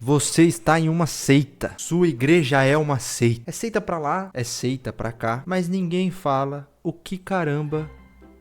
Você está em uma seita. Sua igreja é uma seita. É seita pra lá, é seita pra cá, mas ninguém fala o que caramba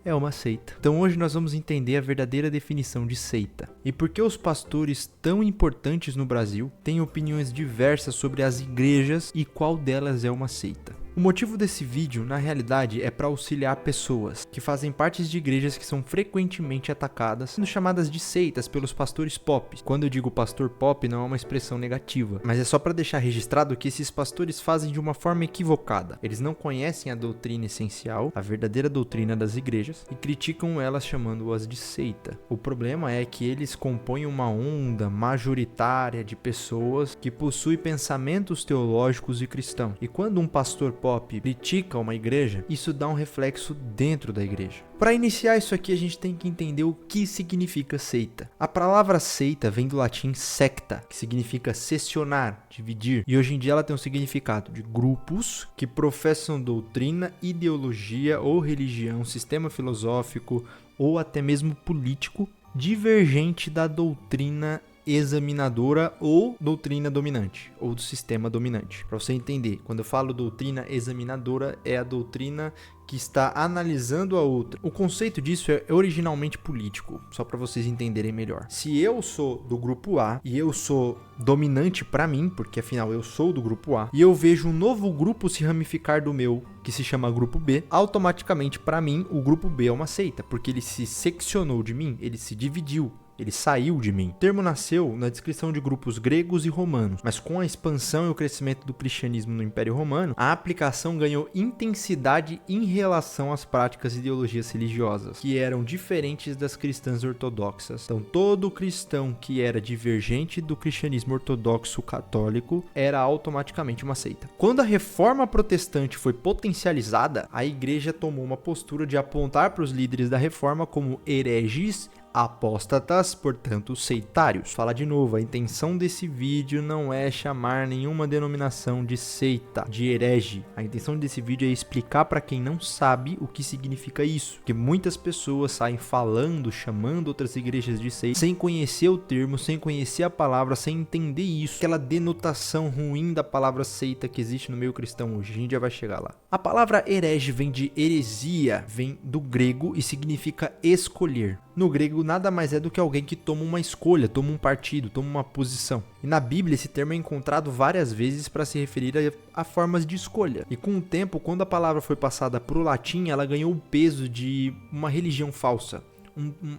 é uma seita. Então hoje nós vamos entender a verdadeira definição de seita. E por que os pastores tão importantes no Brasil têm opiniões diversas sobre as igrejas e qual delas é uma seita. O motivo desse vídeo, na realidade, é para auxiliar pessoas que fazem parte de igrejas que são frequentemente atacadas, sendo chamadas de seitas pelos pastores pop. Quando eu digo pastor pop, não é uma expressão negativa, mas é só para deixar registrado que esses pastores fazem de uma forma equivocada. Eles não conhecem a doutrina essencial, a verdadeira doutrina das igrejas, e criticam elas chamando-as de seita. O problema é que eles compõem uma onda majoritária de pessoas que possuem pensamentos teológicos e cristãos. E quando um pastor pop critica uma igreja, isso dá um reflexo dentro da igreja. Para iniciar isso aqui, a gente tem que entender o que significa seita. A palavra seita vem do latim secta, que significa seccionar, dividir, e hoje em dia ela tem um significado de grupos que professam doutrina, ideologia ou religião, sistema filosófico ou até mesmo político divergente da doutrina examinadora ou doutrina dominante, ou do sistema dominante. Para você entender, quando eu falo doutrina examinadora, é a doutrina que está analisando a outra. O conceito disso é originalmente político, só para vocês entenderem melhor. Se eu sou do grupo A e eu sou dominante para mim, porque afinal eu sou do grupo A, e eu vejo um novo grupo se ramificar do meu, que se chama grupo B, automaticamente para mim o grupo B é uma seita, porque ele se seccionou de mim, ele se dividiu. Ele saiu de mim. O termo nasceu na descrição de grupos gregos e romanos, mas com a expansão e o crescimento do cristianismo no Império Romano, a aplicação ganhou intensidade em relação às práticas e ideologias religiosas, que eram diferentes das cristãs ortodoxas. Então, todo cristão que era divergente do cristianismo ortodoxo católico era automaticamente uma seita. Quando a reforma protestante foi potencializada, a igreja tomou uma postura de apontar para os líderes da reforma como hereges, apóstatas, portanto seitários. Fala de novo, a intenção desse vídeo não é chamar nenhuma denominação de seita, de herege. A intenção desse vídeo é explicar para quem não sabe o que significa isso, porque muitas pessoas saem falando, chamando outras igrejas de seita, sem conhecer o termo, sem conhecer a palavra, sem entender isso, aquela denotação ruim da palavra seita que existe no meio cristão hoje. A gente já vai chegar lá. A palavra herege vem de heresia, vem do grego e significa escolher. No grego, nada mais é do que alguém que toma uma escolha, toma um partido, toma uma posição. E na Bíblia, esse termo é encontrado várias vezes para se referir a formas de escolha. E com o tempo, quando a palavra foi passada para o latim, ela ganhou o peso de uma religião falsa.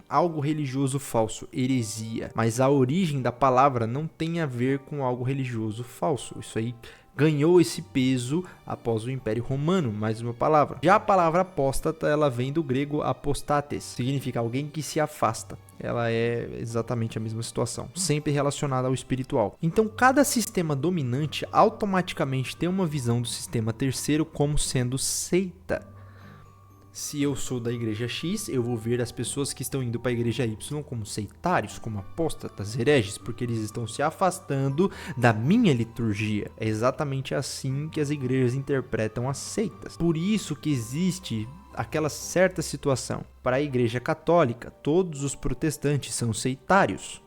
Algo religioso falso, heresia. Mas a origem da palavra não tem a ver com algo religioso falso. Isso aí ganhou esse peso após o Império Romano, mais uma palavra. Já a palavra apóstata, ela vem do grego apostates, significa alguém que se afasta. Ela é exatamente a mesma situação, sempre relacionada ao espiritual. Então, cada sistema dominante automaticamente tem uma visão do sistema terceiro como sendo seita. Se eu sou da igreja X, eu vou ver as pessoas que estão indo para a igreja Y como seitários, como apóstatas, hereges, porque eles estão se afastando da minha liturgia. É exatamente assim que as igrejas interpretam as seitas. Por isso que existe aquela certa situação. Para a igreja católica, todos os protestantes são seitários,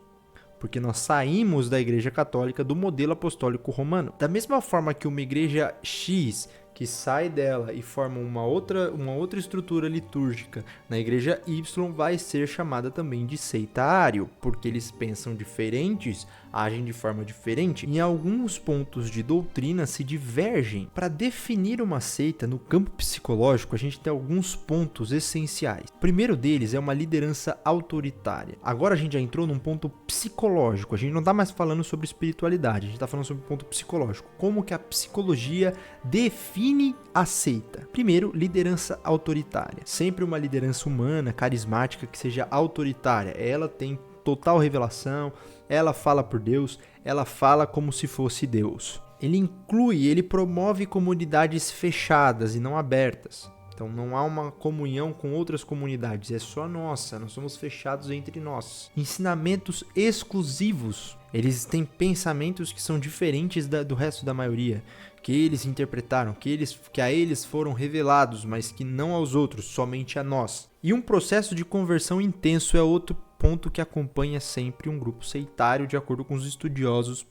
porque nós saímos da igreja católica do modelo apostólico romano. Da mesma forma que uma igreja X que sai dela e forma uma outra estrutura litúrgica na igreja Y vai ser chamada também de seitário, porque eles pensam diferentes, agem de forma diferente. Em alguns pontos de doutrina se divergem. Para definir uma seita no campo psicológico, a gente tem alguns pontos essenciais. O primeiro deles é uma liderança autoritária. Agora a gente já entrou num ponto psicológico, a gente não está mais falando sobre espiritualidade, a gente está falando sobre o ponto psicológico. Como que a psicologia define a seita? Primeiro, liderança autoritária. Sempre uma liderança humana, carismática, que seja autoritária. Ela tem total revelação, ela fala por Deus, ela fala como se fosse Deus. Ele promove comunidades fechadas e não abertas. Então não há uma comunhão com outras comunidades, é só nossa, nós somos fechados entre nós. Ensinamentos exclusivos. Eles têm pensamentos que são diferentes do resto da maioria, que eles interpretaram, que a eles foram revelados, mas que não aos outros, somente a nós. E um processo de conversão intenso é outro ponto que acompanha sempre um grupo seitário, de acordo com os estudiosos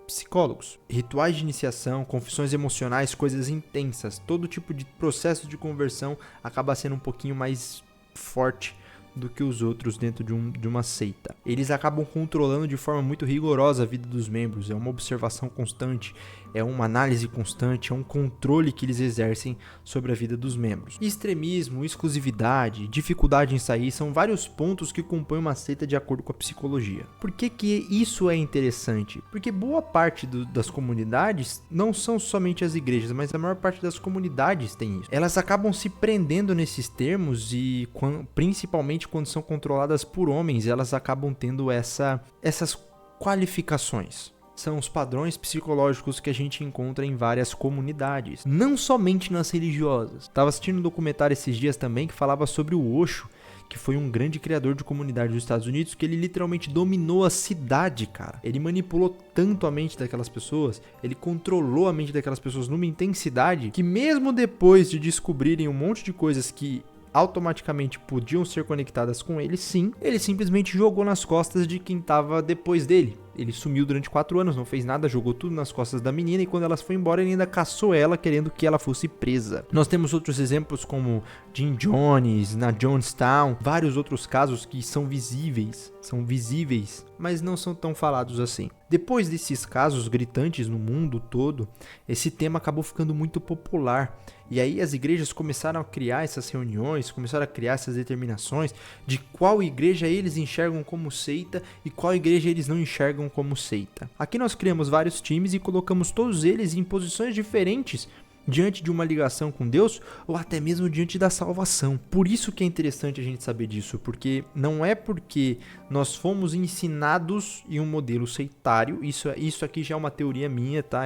psicólogos. Rituais de iniciação, confissões emocionais, coisas intensas, todo tipo de processo de conversão acaba sendo um pouquinho mais forte do que os outros dentro de uma seita. Eles acabam controlando de forma muito rigorosa a vida dos membros, é uma observação constante, é uma análise constante, é um controle que eles exercem sobre a vida dos membros. Extremismo, exclusividade, dificuldade em sair são vários pontos que compõem uma seita de acordo com a psicologia. Por que isso é interessante? Porque boa parte das comunidades não são somente as igrejas, mas a maior parte das comunidades tem isso. Elas acabam se prendendo nesses termos e principalmente quando são controladas por homens, elas acabam tendo essas qualificações. São os padrões psicológicos que a gente encontra em várias comunidades, não somente nas religiosas. Estava assistindo um documentário esses dias também que falava sobre o Osho, que foi um grande criador de comunidade dos Estados Unidos, que ele literalmente dominou a cidade, cara. Ele manipulou tanto a mente daquelas pessoas, ele controlou a mente daquelas pessoas numa intensidade, que mesmo depois de descobrirem um monte de coisas que automaticamente podiam ser conectadas com ele, sim, ele simplesmente jogou nas costas de quem estava depois dele. Ele sumiu durante 4 anos, não fez nada, jogou tudo nas costas da menina e quando ela foi embora ele ainda caçou ela querendo que ela fosse presa. Nós temos outros exemplos como Jim Jones, na Jonestown, vários outros casos que são visíveis, mas não são tão falados assim. Depois desses casos gritantes no mundo todo, esse tema acabou ficando muito popular. E aí as igrejas começaram a criar essas reuniões, começaram a criar essas determinações de qual igreja eles enxergam como seita e qual igreja eles não enxergam como seita. Aqui nós criamos vários times e colocamos todos eles em posições diferentes diante de uma ligação com Deus ou até mesmo diante da salvação. Por isso que é interessante a gente saber disso, porque não é porque nós fomos ensinados em um modelo seitário, isso aqui já é uma teoria minha, tá?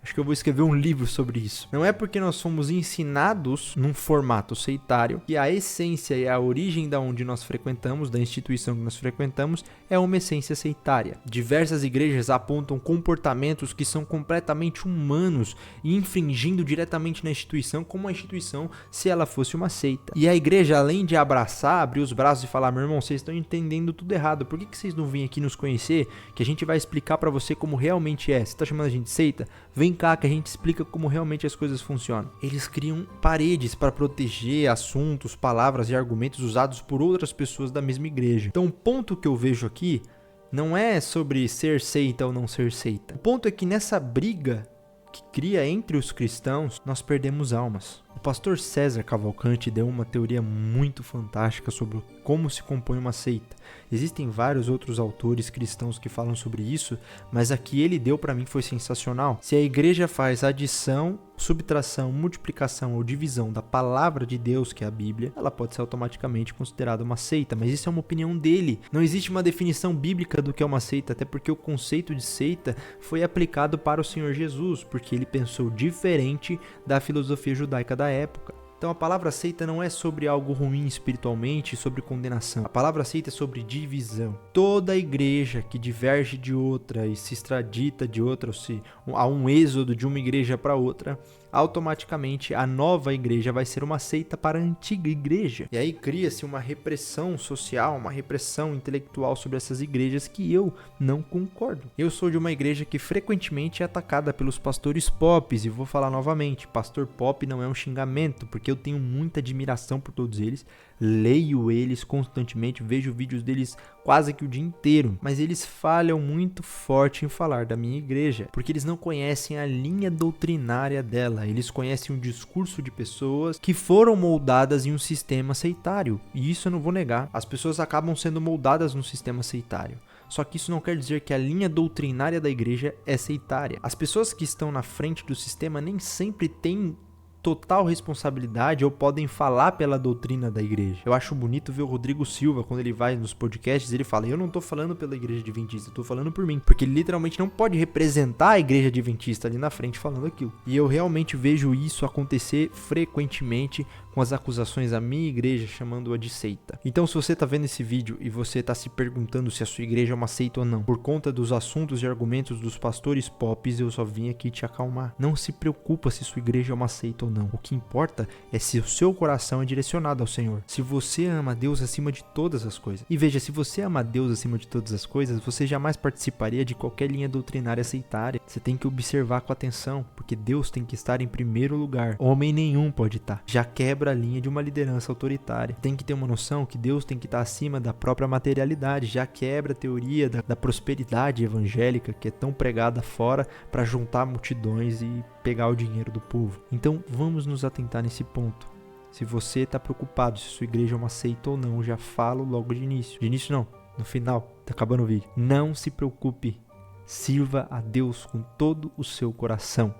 Acho que eu vou escrever um livro sobre isso. Não é porque nós fomos ensinados num formato seitário que a essência e a origem da onde nós frequentamos, da instituição que nós frequentamos, é uma essência seitária. Diversas igrejas apontam comportamentos que são completamente humanos e infringindo diretamente na instituição, como a instituição se ela fosse uma seita. E a igreja, além de abraçar, abrir os braços e falar: meu irmão, vocês estão entendendo tudo errado, por que vocês não vêm aqui nos conhecer, que a gente vai explicar pra você como realmente é? Você tá chamando a gente de seita? Vem cá que a gente explica como realmente as coisas funcionam. Eles criam paredes para proteger assuntos, palavras e argumentos usados por outras pessoas da mesma igreja. Então o ponto que eu vejo aqui não é sobre ser seita ou não ser seita. O ponto é que nessa briga que cria entre os cristãos, nós perdemos almas. O pastor César Cavalcante deu uma teoria muito fantástica sobre como se compõe uma seita. Existem vários outros autores cristãos que falam sobre isso, mas a que ele deu para mim foi sensacional. Se a igreja faz adição, subtração, multiplicação ou divisão da palavra de Deus, que é a Bíblia, ela pode ser automaticamente considerada uma seita, mas isso é uma opinião dele. Não existe uma definição bíblica do que é uma seita, até porque o conceito de seita foi aplicado para o Senhor Jesus, porque ele pensou diferente da filosofia judaica da época. Então a palavra seita não é sobre algo ruim espiritualmente, sobre condenação. A palavra seita é sobre divisão. Toda igreja que diverge de outra e se extradita de outra, ou se há um êxodo de uma igreja para outra, automaticamente a nova igreja vai ser uma seita para a antiga igreja. E aí cria-se uma repressão social, uma repressão intelectual sobre essas igrejas que eu não concordo. Eu sou de uma igreja que frequentemente é atacada pelos pastores pops, e vou falar novamente, pastor pop não é um xingamento, porque eu tenho muita admiração por todos eles, leio eles constantemente, vejo vídeos deles quase que o dia inteiro, mas eles falham muito forte em falar da minha igreja, porque eles não conhecem a linha doutrinária dela, eles conhecem um discurso de pessoas que foram moldadas em um sistema seitário, e isso eu não vou negar, as pessoas acabam sendo moldadas num sistema seitário. Só que isso não quer dizer que a linha doutrinária da igreja é seitária. As pessoas que estão na frente do sistema nem sempre têm total responsabilidade ou podem falar pela doutrina da igreja. Eu acho bonito ver o Rodrigo Silva, quando ele vai nos podcasts, ele fala: eu não tô falando pela igreja adventista, eu tô falando por mim, porque ele literalmente não pode representar a igreja adventista ali na frente falando aquilo. E eu realmente vejo isso acontecer frequentemente com com as acusações à minha igreja, chamando-a de seita. Então, se você está vendo esse vídeo e você está se perguntando se a sua igreja é uma seita ou não, por conta dos assuntos e argumentos dos pastores pops, eu só vim aqui te acalmar. Não se preocupa se sua igreja é uma seita ou não. O que importa é se o seu coração é direcionado ao Senhor. Se você ama Deus acima de todas as coisas. E veja, se você ama Deus acima de todas as coisas, você jamais participaria de qualquer linha doutrinária sectária. Você tem que observar com atenção, porque Deus tem que estar em primeiro lugar. Homem nenhum pode estar. Já quebra a linha de uma liderança autoritária. Tem que ter uma noção que Deus tem que estar acima da própria materialidade. Já quebra a teoria da prosperidade evangélica que é tão pregada fora para juntar multidões e pegar o dinheiro do povo. Então vamos nos atentar nesse ponto. Se você está preocupado se sua igreja é uma seita ou não, já falo logo de início. De início não, no final, tá acabando o vídeo. Não se preocupe, sirva a Deus com todo o seu coração.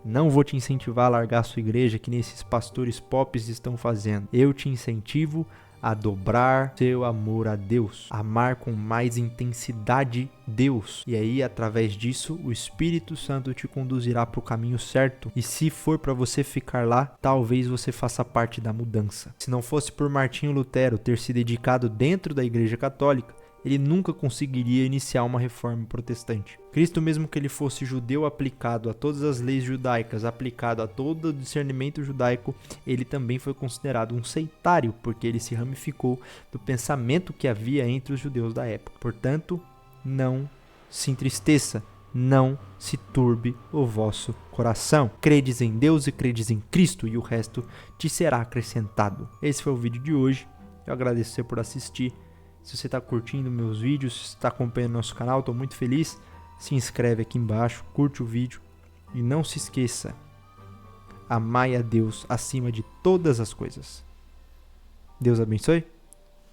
Não vou te incentivar a largar a sua igreja que nem esses pastores pops estão fazendo. Eu te incentivo a dobrar seu amor a Deus, amar com mais intensidade Deus. E aí, através disso, o Espírito Santo te conduzirá para o caminho certo. E se for para você ficar lá, talvez você faça parte da mudança. Se não fosse por Martinho Lutero ter se dedicado dentro da Igreja Católica, ele nunca conseguiria iniciar uma reforma protestante. Cristo, mesmo que ele fosse judeu aplicado a todas as leis judaicas, aplicado a todo o discernimento judaico, ele também foi considerado um sectário, porque ele se ramificou do pensamento que havia entre os judeus da época. Portanto, não se entristeça, não se turbe o vosso coração. Credes em Deus e credes em Cristo, e o resto te será acrescentado. Esse foi o vídeo de hoje. Eu agradeço você por assistir. Se você está curtindo meus vídeos, se está acompanhando nosso canal, estou muito feliz. Se inscreve aqui embaixo, curte o vídeo e não se esqueça, amai a Deus acima de todas as coisas. Deus abençoe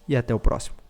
e até o próximo.